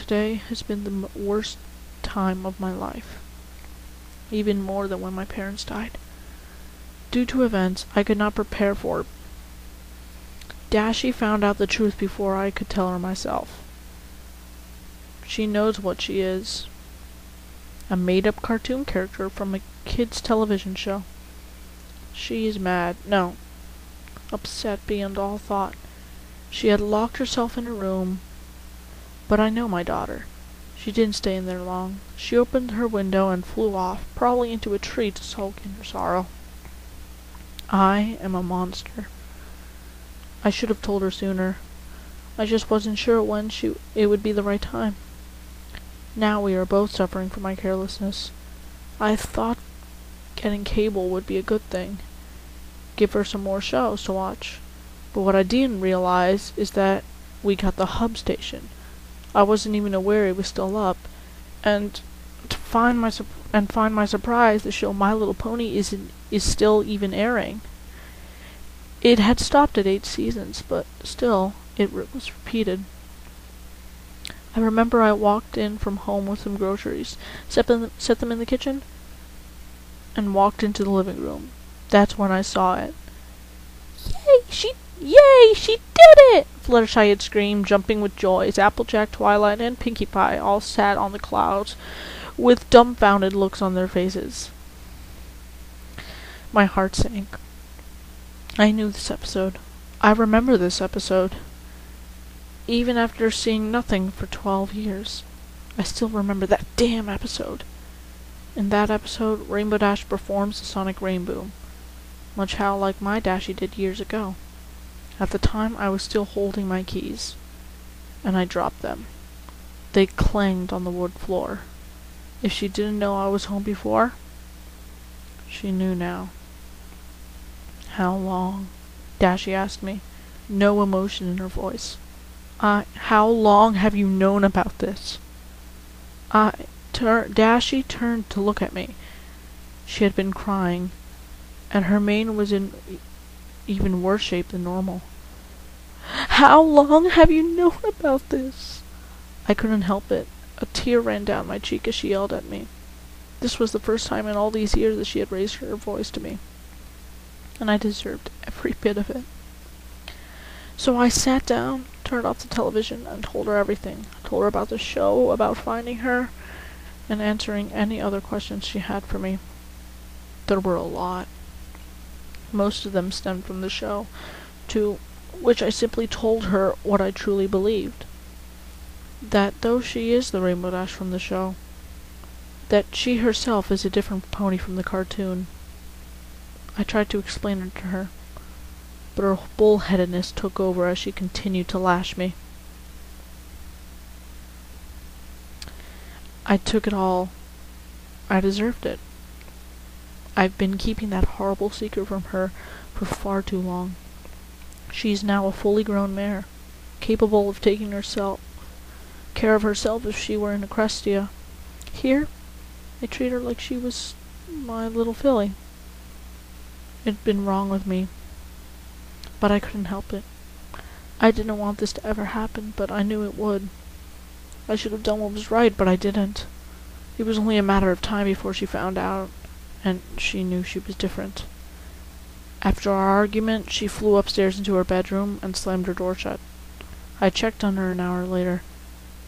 today has been the worst time of my life. Even more than when my parents died. Due to events I could not prepare for. Dashie found out the truth before I could tell her myself. She knows what she is. A made-up cartoon character from a kid's television show. She is mad. No. Upset beyond all thought. She had locked herself in her room. But I know my daughter. She didn't stay in there long. She opened her window and flew off, probably into a tree to sulk in her sorrow. I am a monster. I should have told her sooner. I just wasn't sure when it would be the right time. Now we are both suffering from my carelessness. I thought getting cable would be a good thing. Give her some more shows to watch. But what I didn't realize is that we got the hub station. I wasn't even aware it was still up. And to find my surprise, the show My Little Pony is still even airing. It had stopped at 8 seasons, but still, it was repeated. I remember I walked in from home with some groceries, set them in the kitchen, and walked into the living room. That's when I saw it. Yay, she did it! Fluttershy had screamed, jumping with joy, as Applejack, Twilight, and Pinkie Pie all sat on the clouds, with dumbfounded looks on their faces. My heart sank. I knew this episode. I remember this episode. Even after seeing nothing for 12 years, I still remember that damn episode. In that episode, Rainbow Dash performs the Sonic Rainbow, much how like my Dashie did years ago. At the time, I was still holding my keys, and I dropped them. They clanged on the wood floor. If she didn't know I was home before, she knew now. How long? Dashie asked me, no emotion in her voice. How long have you known about this? Dashie turned to look at me. She had been crying, and her mane was in even worse shape than normal. How long have you known about this? I couldn't help it. A tear ran down my cheek as she yelled at me. This was the first time in all these years that she had raised her voice to me, and I deserved every bit of it. So I sat down, turned off the television, and told her everything. I told her about the show, about finding her, and answering any other questions she had for me. There were a lot. Most of them stemmed from the show, to which I simply told her what I truly believed. That though she is the Rainbow Dash from the show, that she herself is a different pony from the cartoon. I tried to explain it to her, but her bullheadedness took over as she continued to lash me. I took it all. I deserved it. I've been keeping that horrible secret from her for far too long. She's now a fully grown mare, capable of taking care of herself if she were in Equestria. Here, I treat her like she was my little filly. It'd been wrong with me, but I couldn't help it. I didn't want this to ever happen, but I knew it would. I should have done what was right, but I didn't. It was only a matter of time before she found out, and she knew she was different. After our argument, she flew upstairs into her bedroom and slammed her door shut. I checked on her an hour later,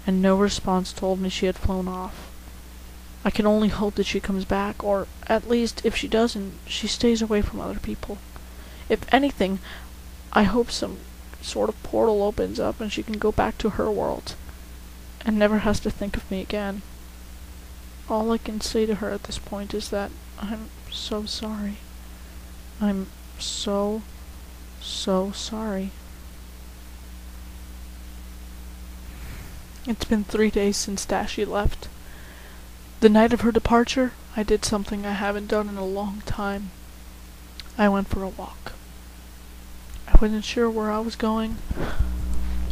and no response told me she had flown off. I can only hope that she comes back, or at least, if she doesn't, she stays away from other people. If anything, I hope some sort of portal opens up and she can go back to her world, and never has to think of me again. All I can say to her at this point is that I'm so sorry. I'm so sorry. It's been 3 days since Dashie left. The night of her departure, I did something I haven't done in a long time. I went for a walk. I wasn't sure where I was going,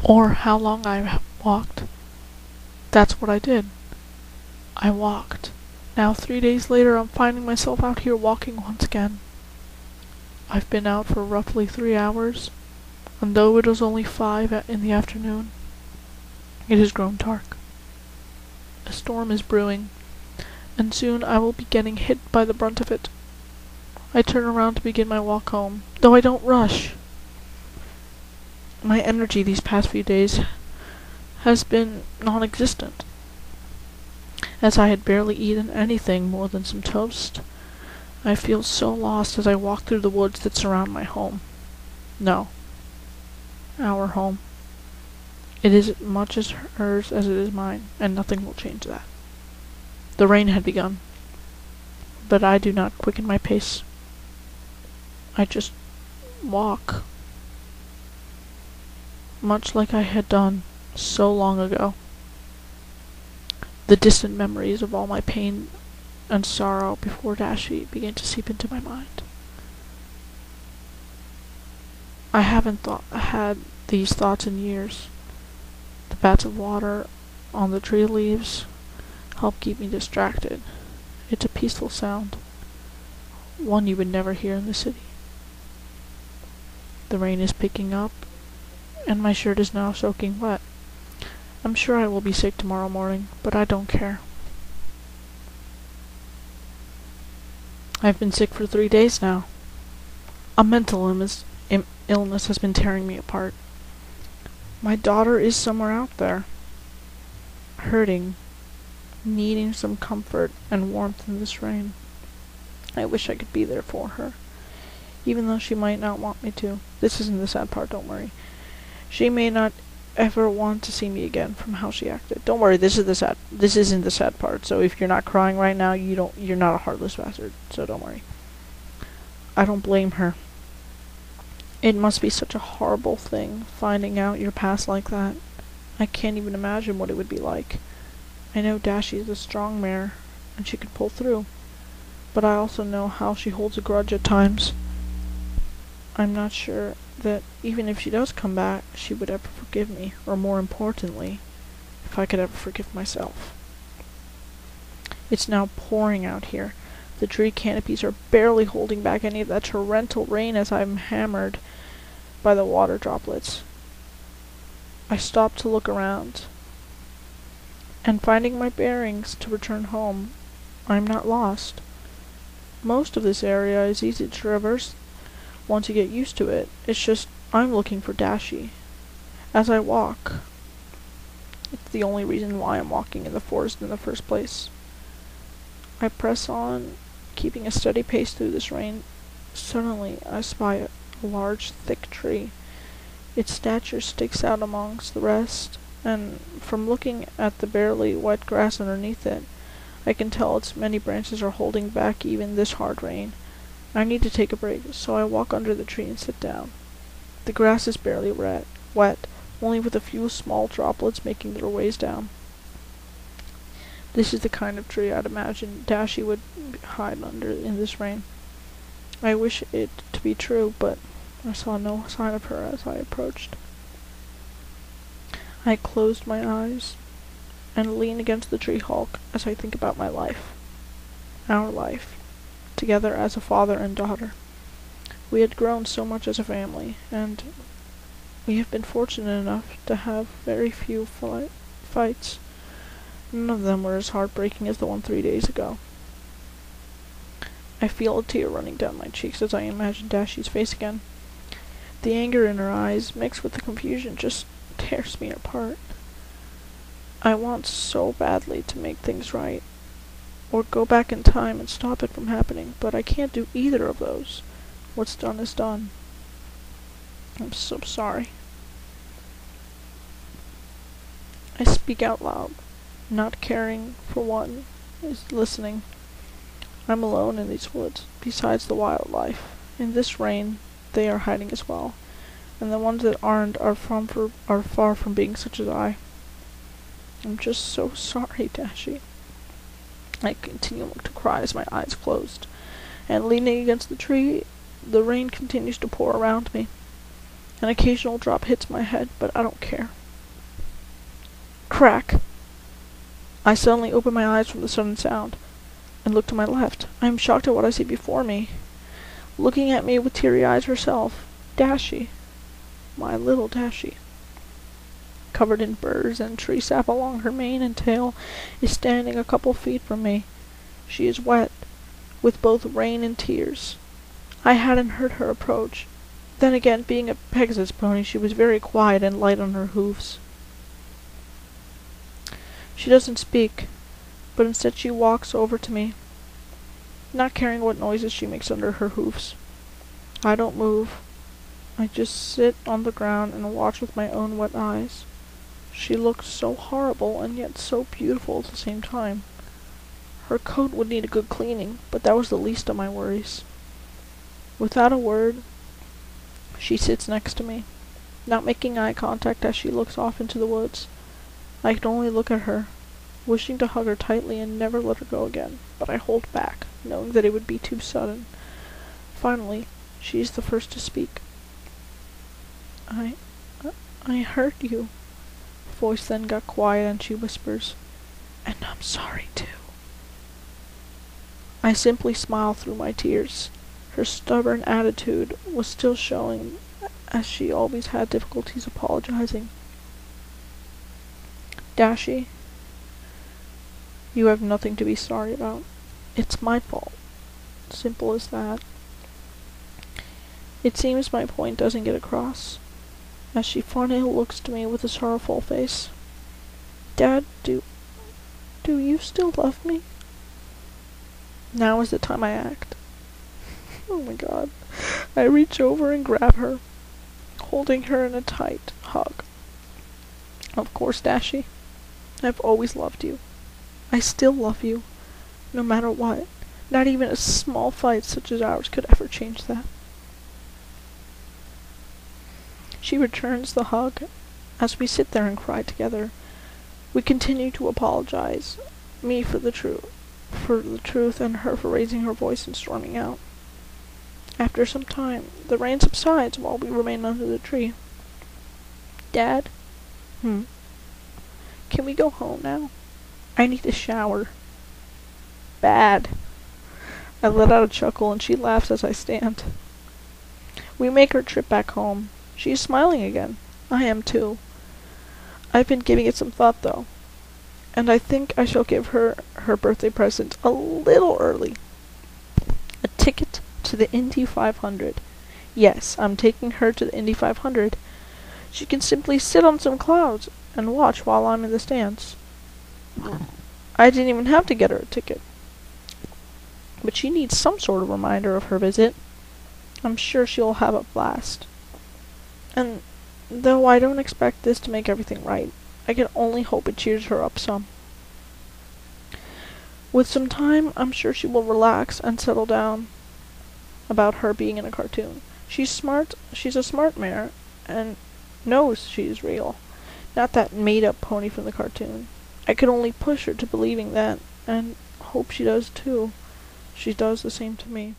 or how long I walked. That's what I did. I walked. Now 3 days later, I'm finding myself out here walking once again. I've been out for roughly 3 hours, and though it was only 5 in the afternoon, it has grown dark. A storm is brewing, and soon I will be getting hit by the brunt of it. I turn around to begin my walk home, though I don't rush. My energy these past few days has been non-existent, as I had barely eaten anything more than some toast. I feel so lost as I walk through the woods that surround my home. No, our home. It is as much as hers as it is mine, and nothing will change that. The rain had begun, but I do not quicken my pace. I just walk, much like I had done so long ago. The distant memories of all my pain and sorrow before Dashie began to seep into my mind. I haven't had these thoughts in years. The bats of water on the tree leaves help keep me distracted. It's a peaceful sound, one you would never hear in the city. The rain is picking up, and my shirt is now soaking wet. I'm sure I will be sick tomorrow morning, but I don't care. I've been sick for 3 days now. A mental illness has been tearing me apart. My daughter is somewhere out there, hurting, needing some comfort and warmth in this rain. I wish I could be there for her, even though she might not want me to. This isn't the sad part, don't worry. She may not ever want to see me again from how she acted. Don't worry, this isn't the sad part. So if you're not crying right now, you're not a heartless bastard. So don't worry. I don't blame her. It must be such a horrible thing, finding out your past like that. I can't even imagine what it would be like. I know Dashie is a strong mare, and she could pull through, but I also know how she holds a grudge at times. I'm not sure that even if she does come back, she would ever forgive me, or more importantly, if I could ever forgive myself. It's now pouring out here. The tree canopies are barely holding back any of that torrential rain as I'm hammered by the water droplets. I stop to look around, and finding my bearings to return home, I'm not lost. Most of this area is easy to traverse once you get used to it. It's just I'm looking for Dashie. As I walk, it's the only reason why I'm walking in the forest in the first place. I press on, keeping a steady pace through this rain. Suddenly, I spy a large, thick tree. Its stature sticks out amongst the rest, and from looking at the barely wet grass underneath it, I can tell its many branches are holding back even this hard rain. I need to take a break, so I walk under the tree and sit down. The grass is barely wet, only with a few small droplets making their ways down. This is the kind of tree I'd imagine Dashie would hide under in this rain. I wish it to be true, but I saw no sign of her as I approached. I closed my eyes and lean against the tree hulk as I think about my life. Our life, together as a father and daughter. We had grown so much as a family, and we have been fortunate enough to have very few fights. None of them were as heartbreaking as the one 3 days ago. I feel a tear running down my cheeks as I imagine Dashie's face again. The anger in her eyes, mixed with the confusion, just tears me apart. I want so badly to make things right, or go back in time and stop it from happening, but I can't do either of those. What's done is done. I'm so sorry. I speak out loud, not caring for one is listening. I'm alone in these woods, besides the wildlife. In this rain, they are hiding as well, and the ones that aren't are far from being such as I. I'm just so sorry, Dashie. I continue to cry as my eyes closed, and leaning against the tree, the rain continues to pour around me. An occasional drop hits my head, but I don't care. Crack! I suddenly open my eyes from the sudden sound, and look to my left. I am shocked at what I see before me. Looking at me with teary eyes herself, Dashie. My little Dashie. covered in burrs and tree sap along her mane and tail, is standing a couple feet from me. She is wet, with both rain and tears. I hadn't heard her approach. Then again, being a Pegasus pony, she was very quiet and light on her hoofs. She doesn't speak, but instead she walks over to me, not caring what noises she makes under her hoofs. I don't move. I just sit on the ground and watch with my own wet eyes. She looks so horrible and yet so beautiful at the same time. Her coat would need a good cleaning, but that was the least of my worries. Without a word, she sits next to me, not making eye contact as she looks off into the woods. I can only look at her, wishing to hug her tightly and never let her go again, but I hold back, knowing that it would be too sudden. Finally, she is the first to speak. I hurt you. Her voice then got quiet and she whispers, "And I'm sorry too." I simply smile through my tears. Her stubborn attitude was still showing, as she always had difficulties apologizing. Dashie, you have nothing to be sorry about. It's my fault. Simple as that. It seems my point doesn't get across, as she finally looks to me with a sorrowful face. Dad, do you still love me? Now is the time I act. Oh my god. I reach over and grab her, holding her in a tight hug. Of course, Dashie, I've always loved you. I still love you, no matter what. Not even a small fight such as ours could ever change that. She returns the hug. As we sit there and cry together, we continue to apologize, me for the truth and her for raising her voice and storming out. After some time, the rain subsides while we remain under the tree. Dad? Can we go home now? I need a shower. Bad. I let out a chuckle and she laughs as I stand. We make our trip back home. She is smiling again. I am too. I've been giving it some thought though, and I think I shall give her her birthday present a little early. A ticket to the Indy 500. Yes, I'm taking her to the Indy 500. She can simply sit on some clouds and watch while I'm in the stands. I didn't even have to get her a ticket. But she needs some sort of reminder of her visit. I'm sure she'll have a blast. And though I don't expect this to make everything right, I can only hope it cheers her up some. With some time, I'm sure she will relax and settle down about her being in a cartoon. She's smart, she's a smart mare, and knows she's real, not that made-up pony from the cartoon. I can only push her to believing that, and hope she does too. She does the same to me.